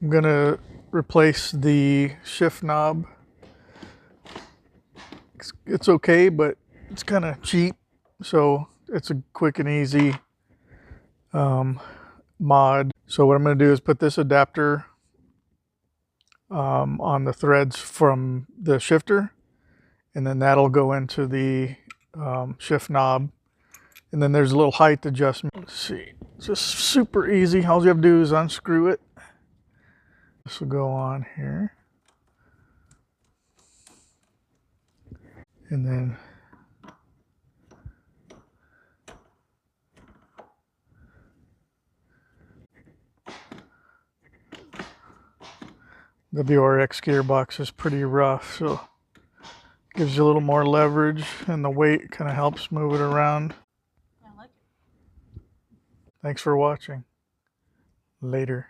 I'm gonna replace the shift knob. It's okay, but it's kind of cheap, so it's a quick and easy mod. So what I'm going to do is put this adapter on the threads from the shifter, and then that'll go into the shift knob. And then there's a little height adjustment. Let's see, it's just super easy. All you have to do is unscrew it. This will go on here, and then the WRX gearbox is pretty rough, so it gives you a little more leverage, and the weight kind of helps move it around. I like it. Thanks for watching. Later.